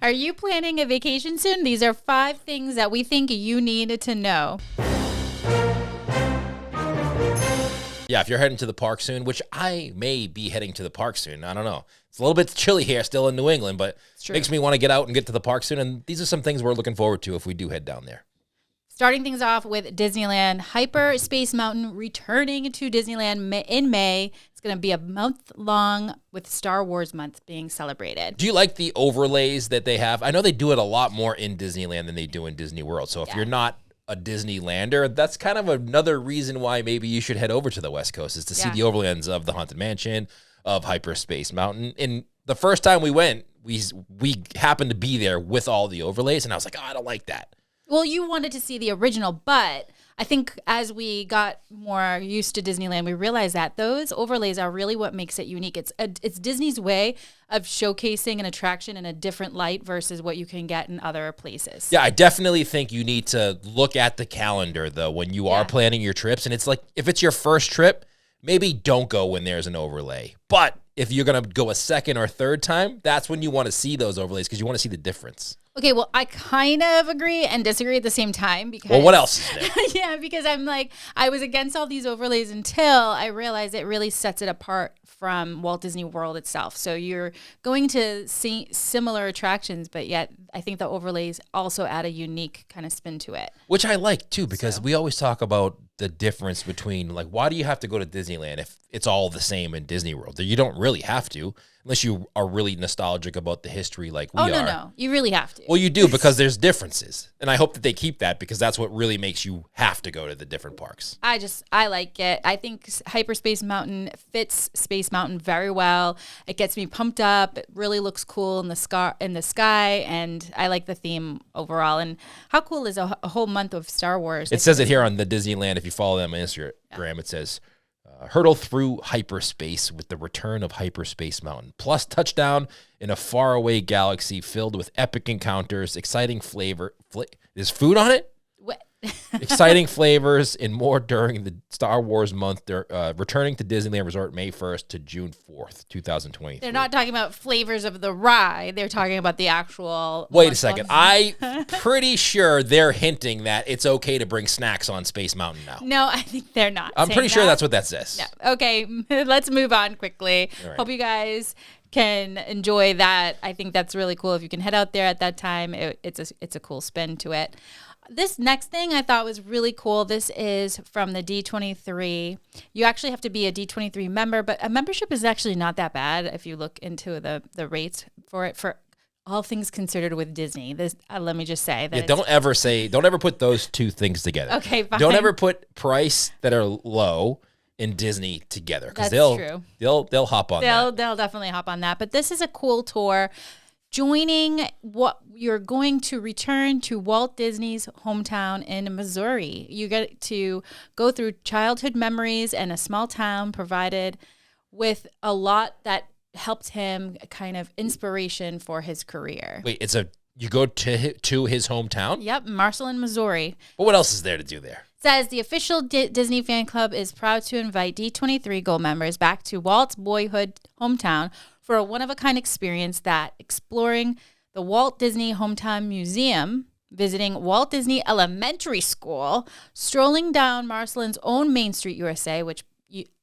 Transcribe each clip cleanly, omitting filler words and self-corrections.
Are you planning a vacation soon? These are 5 things that we think you need to know. Yeah, if you're heading to the park soon, which I may be heading to the park soon. I don't know. It's a little bit chilly here still in New England, but it makes me want to get out and get to the park soon. And these are some things we're looking forward to if we do head down there. Starting things off with Disneyland, Hyperspace Mountain returning to Disneyland in May. It's going to be a month long with Star Wars month being celebrated. Do you like the overlays that they have? I know they do it a lot more in Disneyland than they do in Disney World. So if you're not a Disneylander, that's kind of another reason why maybe you should head over to the West Coast is to see the overlands of the Haunted Mansion, of Hyperspace Mountain. And the first time we went, we happened to be there with all the overlays, and I was like, oh, I don't like that. Well, you wanted to see the original, but I think as we got more used to Disneyland, we realized that those overlays are really what makes it unique. It's Disney's way of showcasing an attraction in a different light versus what you can get in other places. Yeah, I definitely think you need to look at the calendar, though, when you are planning your trips. And it's like, if it's your first trip, maybe don't go when there's an overlay. But if you're going to go a second or third time, that's when you want to see those overlays because you want to see the difference. Okay, well, I kind of agree and disagree at the same time because... Well, what else is there? Yeah, because I'm like, I was against all these overlays until I realized it really sets it apart from Walt Disney World itself. So you're going to see similar attractions, but yet I think the overlays also add a unique kind of spin to it. Which I like, too, because we always talk about the difference between, like, why do you have to go to Disneyland if it's all the same in Disney World? You don't really have to, unless you are really nostalgic about the history like we are. Oh, no. You really have to. Well, you do because there's differences. And I hope that they keep that because that's what really makes you have to go to the different parks. I like it. I think Hyperspace Mountain fits Space Mountain very well. It gets me pumped up. It really looks cool in the sky, and I like the theme overall. And how cool is a whole month of Star Wars? It says it here on the Disneyland. If you follow them on Instagram, it says, hurtle through hyperspace with the return of Hyperspace Mountain. Plus touchdown in a faraway galaxy filled with epic encounters, exciting flavor. There's food on it? What? Exciting flavors and more during the Star Wars month. Returning to Disneyland Resort May 1st to June 4th, 2023. They're not talking about flavors of the ride. They're talking about the actual... Wait a second. I'm pretty sure they're hinting that it's okay to bring snacks on Space Mountain now. No, I think they're not. I'm pretty sure that's what that says. No. Okay, let's move on quickly. Right. Hope you guys can enjoy that. I think that's really cool. If you can head out there at that time, it's a cool spin to it. This next thing I thought was really cool. This is from the D23. You actually have to be a D23 member, but a membership is actually not that bad if you look into the rates for it for all things considered with Disney. This let me just say that. Yeah, don't ever put those two things together. Okay, fine. Don't ever put price that are low in Disney together because true. They'll hop on that. They'll definitely hop on that. But this is a cool tour. Joining what you're going to return to Walt Disney's hometown in Missouri. You get to go through childhood memories and a small town provided with a lot that helped him kind of inspiration for his career. Wait, you go to his hometown? Yep, Marceline, Missouri. But what else is there to do there? Says the official Disney fan club is proud to invite D23 Gold members back to Walt's boyhood hometown for a one-of-a-kind experience that exploring the Walt Disney Hometown Museum, visiting Walt Disney Elementary School, strolling down Marceline's own Main Street, USA, which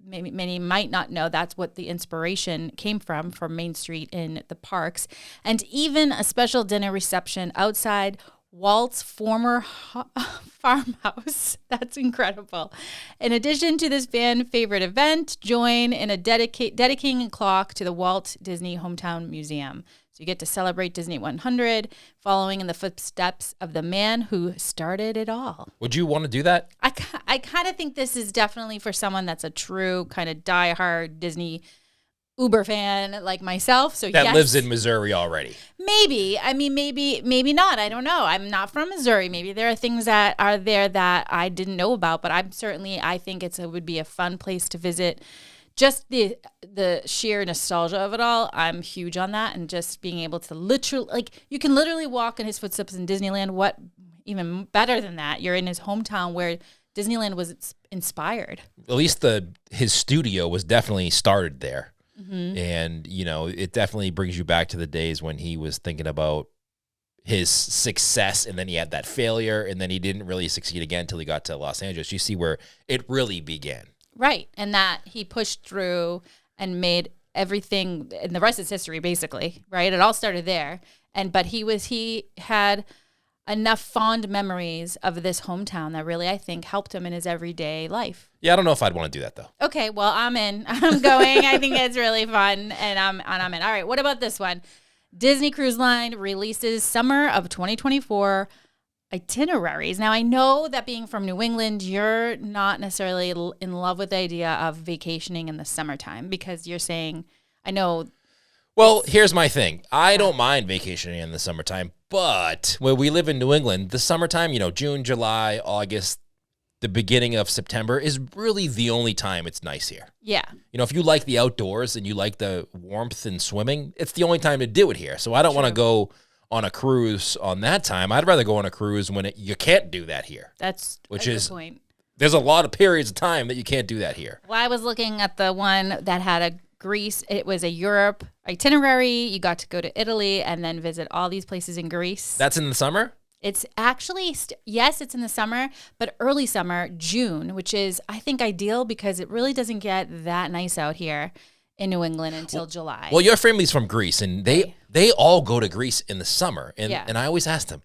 many might not know that's what the inspiration came from Main Street in the parks, and even a special dinner reception outside Walt's former farmhouse. That's incredible. In addition to this fan favorite event, join in a dedicating a clock to the Walt Disney Hometown Museum. So you get to celebrate Disney 100, following in the footsteps of the man who started it all. Would you want to do that? I kind of think this is definitely for someone that's a true kind of diehard Disney Uber fan like myself. So that lives in Missouri already. Maybe. I mean, maybe not. I don't know. I'm not from Missouri. Maybe there are things that are there that I didn't know about, but I think it would be a fun place to visit. Just the sheer nostalgia of it all. I'm huge on that. And just being able to you can literally walk in his footsteps in Disneyland. What even better than that? You're in his hometown where Disneyland was inspired. At least his studio was definitely started there. Mm-hmm. And, it definitely brings you back to the days when he was thinking about his success, and then he had that failure, and then he didn't really succeed again until he got to Los Angeles. You see where it really began. Right. And that he pushed through and made everything, and the rest is history, basically, right? It all started there. But he had enough fond memories of this hometown that really, I think, helped him in his everyday life. Yeah, I don't know if I'd want to do that, though. Okay, well, I'm in. I'm going. I think it's really fun, and I'm in. All right, what about this one? Disney Cruise Line releases summer of 2024 itineraries. Now, I know that being from New England, you're not necessarily in love with the idea of vacationing in the summertime because you're saying, I know. Well, here's my thing. I don't mind vacationing in the summertime, but when we live in New England, the summertime, June, July, August, the beginning of September is really the only time it's nice here. Yeah. If you like the outdoors and you like the warmth and swimming, it's the only time to do it here. So I don't want to go on a cruise on that time. I'd rather go on a cruise when you can't do that here. That's a good point. There's a lot of periods of time that you can't do that here. Well, I was looking at the one that had a Greece. It was a Europe itinerary. You got to go to Italy and then visit all these places in Greece. That's in the summer? It's actually, yes, it's in the summer, but early summer, June, which is, I think, ideal because it really doesn't get that nice out here in New England until July. Well, your family's from Greece, and they all go to Greece in the summer. And I always ask them,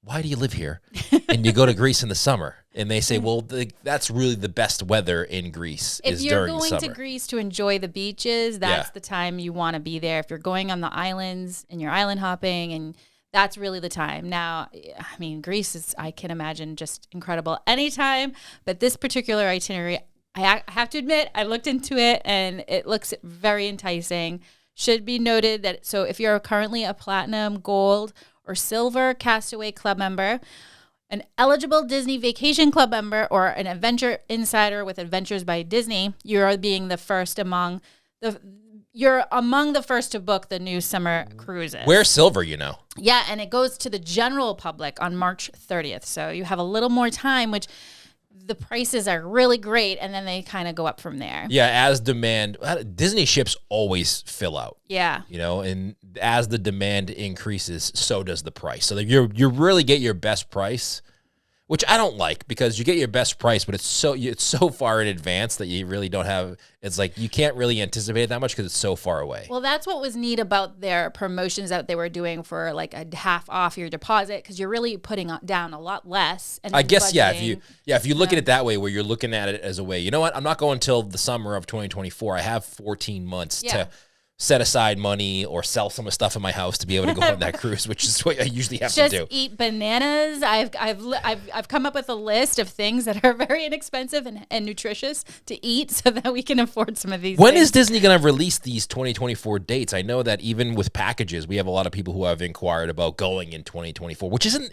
why do you live here and you go to Greece in the summer? And they say, well, that's really the best weather in Greece is during the summer. If you're going to Greece to enjoy the beaches, that's the time you want to be there. If you're going on the islands and you're island hopping, and that's really the time. Now, I mean, Greece is, I can imagine, just incredible anytime. But this particular itinerary, I have to admit, I looked into it and it looks very enticing. Should be noted that, so if you're currently a platinum, gold, or silver Castaway Club member, an eligible Disney Vacation Club member, or an Adventure Insider with Adventures by Disney, you're among the first to book the new summer cruises. We're silver, Yeah, and it goes to the general public on March 30th. So you have a little more time, which the prices are really great, and then they kind of go up from there. Yeah, as demand, Disney ships always fill out. Yeah. And as the demand increases, so does the price. So you really get your best price, which I don't like because you get your best price, but it's so far in advance that you really don't have. It's like you can't really anticipate it that much because it's so far away. Well, that's what was neat about their promotions that they were doing for like a half off your deposit, because you're really putting down a lot less. And I guess if you look at it that way, where you're looking at it as a way, you know what, I'm not going until the summer of 2024. I have 14 months to set aside money or sell some of the stuff in my house to be able to go on that cruise, which is what I usually have to do. Just eat bananas. I've come up with a list of things that are very inexpensive and nutritious to eat so that we can afford some of these When things. is Disney going to release these 2024 dates? I know that even with packages, we have a lot of people who have inquired about going in 2024, which isn't,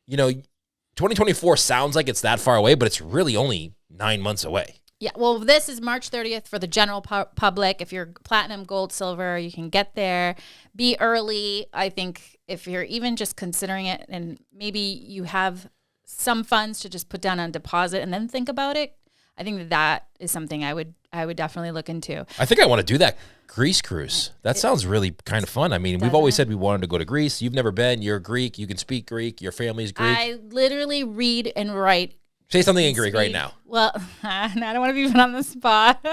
2024 sounds like it's that far away, but it's really only 9 months away. Yeah, well, this is March 30th for the general public. If you're platinum, gold, silver, you can get there. Be early. I think if you're even just considering it, and maybe you have some funds to just put down on deposit and then think about it, I think that is something I would definitely look into. I think I want to do that Greece cruise. That sounds really kind of fun. I mean, we've always said we wanted to go to Greece. You've never been. You're Greek. You can speak Greek. Your family's Greek. I literally read and write. Say something in Greek right now. Well, I don't want to be put on the spot.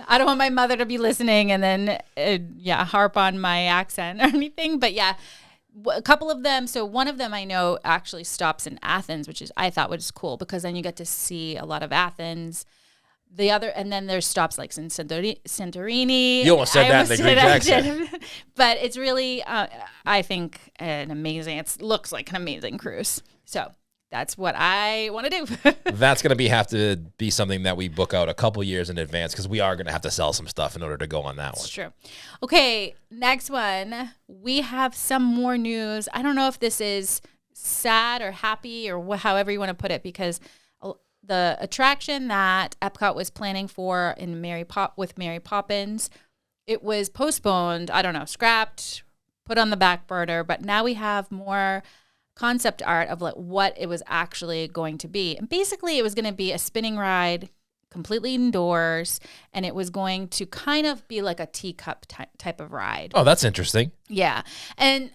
I don't want my mother to be listening and then, harp on my accent or anything. But yeah, a couple of them. So one of them I know actually stops in Athens, which I thought was cool because then you get to see a lot of Athens. The other, and then there's stops like in Santorini. You almost said that in the Greek accent. But it's really, I think, it looks like an amazing cruise. So that's what I want to do. That's going to have to be something that we book out a couple years in advance because we are going to have to sell some stuff in order to go on that one. That's true. Okay, next one. We have some more news. I don't know if this is sad or happy or however you want to put it, because the attraction that Epcot was planning for in with Mary Poppins, it was postponed, scrapped, put on the back burner, but now we have more concept art of like what it was actually going to be. And basically it was going to be a spinning ride completely indoors, and it was going to kind of be like a teacup type of ride. Oh, that's interesting. Yeah. And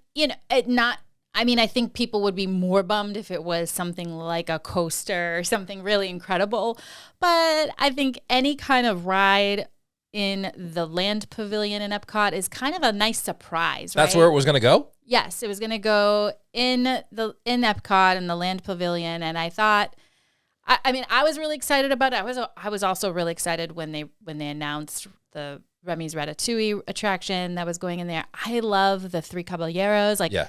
I mean, I think people would be more bummed if it was something like a coaster or something really incredible. But I think any kind of ride in the land pavilion in Epcot is kind of a nice surprise, right? That's where it was going to go? Yes, it was going to go in Epcot in the land pavilion, and I thought, I mean, I was really excited about it. I was also really excited when they announced the Remy's Ratatouille attraction that was going in there. I love the Three Caballeros, like. Yeah.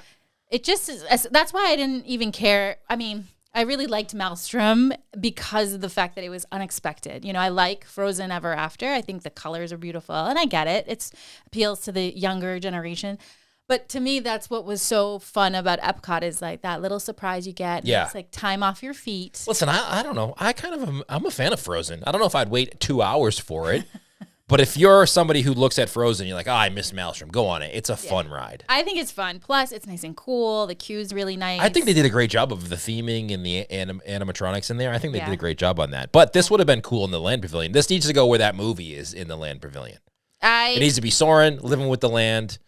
It just is, that's why I didn't even care. I mean, I really liked Maelstrom because of the fact that it was unexpected. You know, I like Frozen Ever After. I think the colors are beautiful, and I get it. It appeals to the younger generation. But to me, that's what was so fun about Epcot is like that little surprise you get. Yeah. It's like time off your feet. Listen, I don't know. I'm a fan of Frozen. I don't know if I'd wait 2 hours for it. But if you're somebody who looks at Frozen, you're like, I miss Maelstrom. Go on it. It's a fun ride. I think it's fun. Plus, it's nice and cool. The queue's really nice. I think they did a great job of the theming and the animatronics in there. I think they did a great job on that. But this would have been cool in the Land Pavilion. This needs to go where that movie is in the Land Pavilion. It needs to be Soarin', Living with the Land,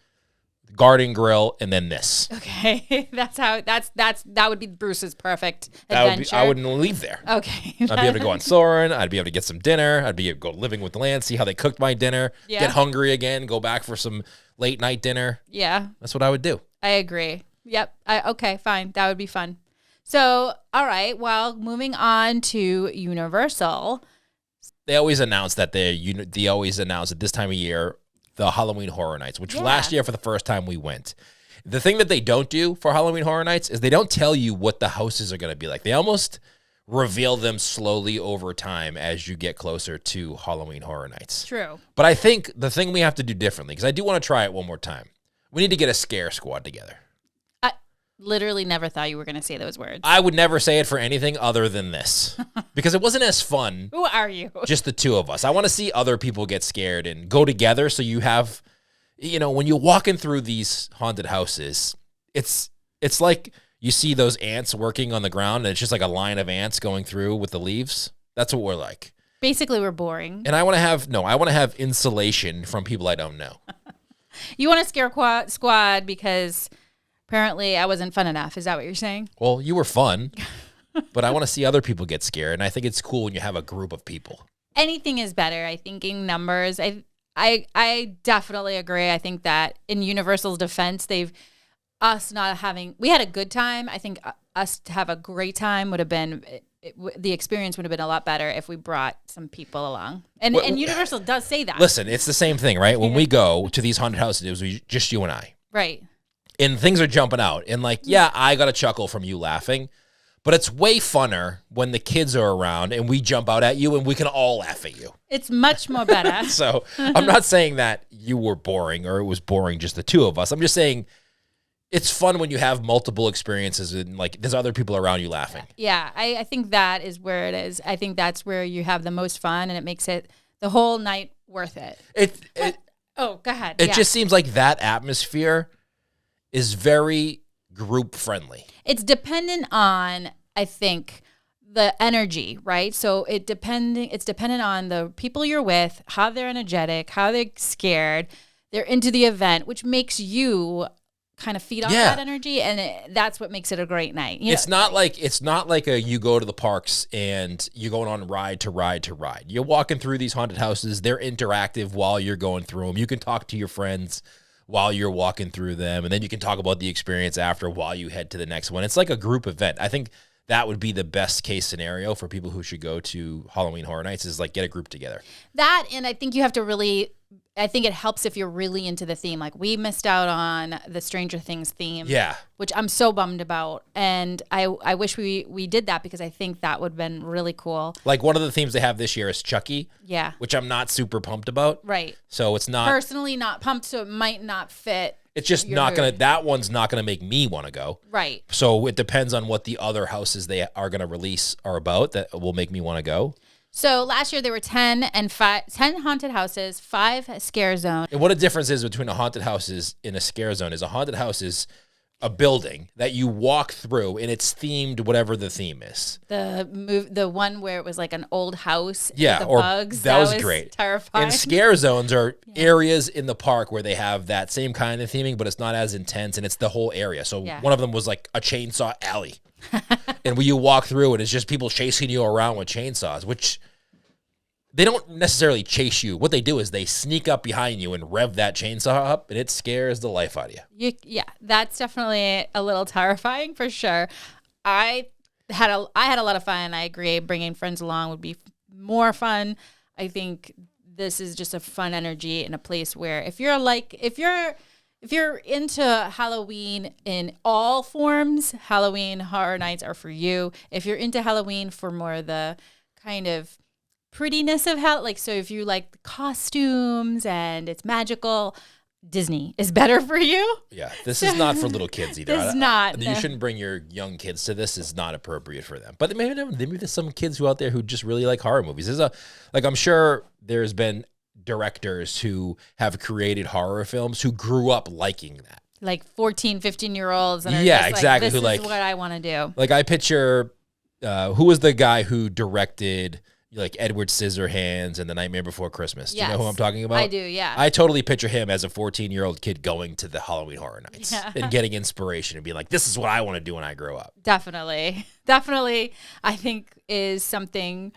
Garden Grill, and then this. Okay, that would be Bruce's perfect adventure. I wouldn't leave there. Okay, I'd be able to go on Soarin'. I'd be able to get some dinner. I'd be able to go Living with the Land, see how they cooked my dinner, get hungry again, go back for some late night dinner. Yeah, that's what I would do. I agree. Yep. Okay, fine. That would be fun. So, all right. Well, moving on to Universal. They always announce that they always announce at this time of year the Halloween Horror Nights, which last year for the first time we went. The thing that they don't do for Halloween Horror Nights is they don't tell you what the houses are going to be like. They almost reveal them slowly over time as you get closer to Halloween Horror Nights. True. But I think the thing we have to do differently, because I do want to try it one more time, we need to get a scare squad together. I literally never thought you were going to say those words. I would never say it for anything other than this, because it wasn't as fun. Who are you? Just the two of us. I want to see other people get scared and go together so you have, you know, when you're walking through these haunted houses, it's like you see those ants working on the ground and it's just like a line of ants going through with the leaves. That's what we're like. Basically, we're boring. And I want to have insulation from people I don't know. You want a scare squad because apparently I wasn't fun enough. Is that what you're saying? Well, you were fun, but I want to see other people get scared. And I think it's cool when you have a group of people. Anything is better, I think, in numbers. I definitely agree. I think that in Universal's defense, we had a good time. I think us to have a great time would have been, the experience would have been a lot better if we brought some people along. And Universal does say that. Listen, it's the same thing, right? When we go to these haunted houses, it was just you and I. Right. And things are jumping out. And like, yeah, I got a chuckle from you laughing. But it's way funner when the kids are around and we jump out at you and we can all laugh at you. It's much more better. So I'm not saying that you were boring or it was boring just the two of us. I'm just saying it's fun when you have multiple experiences and like there's other people around you laughing. Yeah, I think that is where it is. I think that's where you have the most fun and it makes it the whole night worth it. Go ahead. It just seems like that atmosphere is very group friendly. It's dependent on, I think, the energy, right? So it's dependent on the people you're with, how they're energetic, how they're scared, they're into the event, which makes you kind of feed off that energy, and that's what makes it a great night. It's not like you go to the parks and you're going on ride to ride to ride. You're walking through these haunted houses. They're interactive while you're going through them. You can talk to your friends while you're walking through them, and then you can talk about the experience after while you head to the next one. It's like a group event. I think that would be the best case scenario for people who should go to Halloween Horror Nights is like get a group together. That, and I think you have to really, I think it helps if you're really into the theme. Like we missed out on the Stranger Things theme, which I'm so bummed about. And I wish we did that because I think that would have been really cool. Like one of the themes they have this year is Chucky, which I'm not super pumped about. Right. So it's not. Personally not pumped, so it might not fit. It's just not going to, that one's not going to make me want to go. Right. So it depends on what the other houses they are going to release are about that will make me want to go. So last year there were 10 haunted houses, 5 scare zones. And what a difference is between a haunted house and a scare zone is a haunted house is a building that you walk through, and it's themed whatever the theme is. The one where it was like an old house. Yeah, with the or bugs. that was great. Terrifying. And scare zones are areas in the park where they have that same kind of theming, but it's not as intense, and it's the whole area. So one of them was like a chainsaw alley, and where you walk through, and it's just people chasing you around with chainsaws, which they don't necessarily chase you. What they do is they sneak up behind you and rev that chainsaw up, and it scares the life out of you. Yeah, that's definitely a little terrifying for sure. I had a lot of fun. I agree. Bringing friends along would be more fun. I think this is just a fun energy in a place where if you're into Halloween in all forms, Halloween Horror Nights are for you. If you're into Halloween for more the kind of prettiness of so if you like the costumes and it's magical, Disney is better for you. Yeah, this is not for little kids either. It's not. You shouldn't bring your young kids to this. It's not appropriate for them. But maybe there's some kids out there who just really like horror movies. I'm sure there's been directors who have created horror films who grew up liking that. Like 14, 15-year-olds. And exactly. This is what I want to do. Like I picture, who was the guy who directed like Edward Scissorhands and The Nightmare Before Christmas? Do you know who I'm talking about? I do, yeah. I totally picture him as a 14-year-old kid going to the Halloween Horror Nights and getting inspiration and being like, this is what I want to do when I grow up. Definitely, I think is something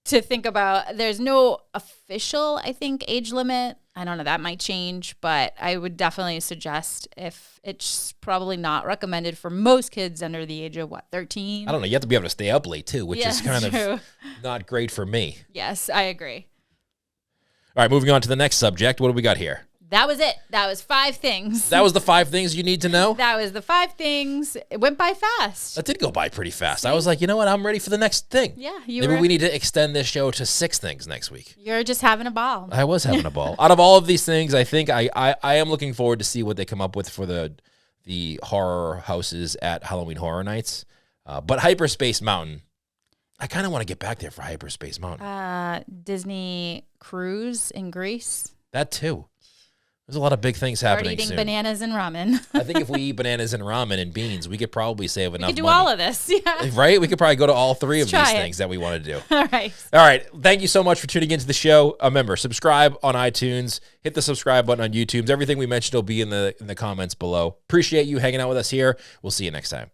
to think about. There's no official, I think, age limit. I don't know, that might change, but I would definitely suggest if it's probably not recommended for most kids under the age of 13? I don't know. You have to be able to stay up late too, which is kind of not great for me. Yes, I agree. All right, moving on to the next subject. What do we got here? That was it. That was 5 things. That was the 5 things you need to know? That was the 5 things. It went by fast. That did go by pretty fast. I was like, you know what? I'm ready for the next thing. Yeah. Maybe we need to extend this show to 6 things next week. You're just having a ball. I was having a ball. Out of all of these things, I think I am looking forward to see what they come up with for the horror houses at Halloween Horror Nights. But Hyperspace Mountain, I kind of want to get back there for Hyperspace Mountain. Disney Cruise in Greece. That too. There's a lot of big things happening eating soon. Bananas and ramen. I think if we eat bananas and ramen and beans, we could probably save enough money. We could do all of this, yeah. Right? We could probably go to all 3 of these things that we want to do. All right. All right. Thank you so much for tuning into the show. Remember, subscribe on iTunes. Hit the subscribe button on YouTube. Everything we mentioned will be in the comments below. Appreciate you hanging out with us here. We'll see you next time.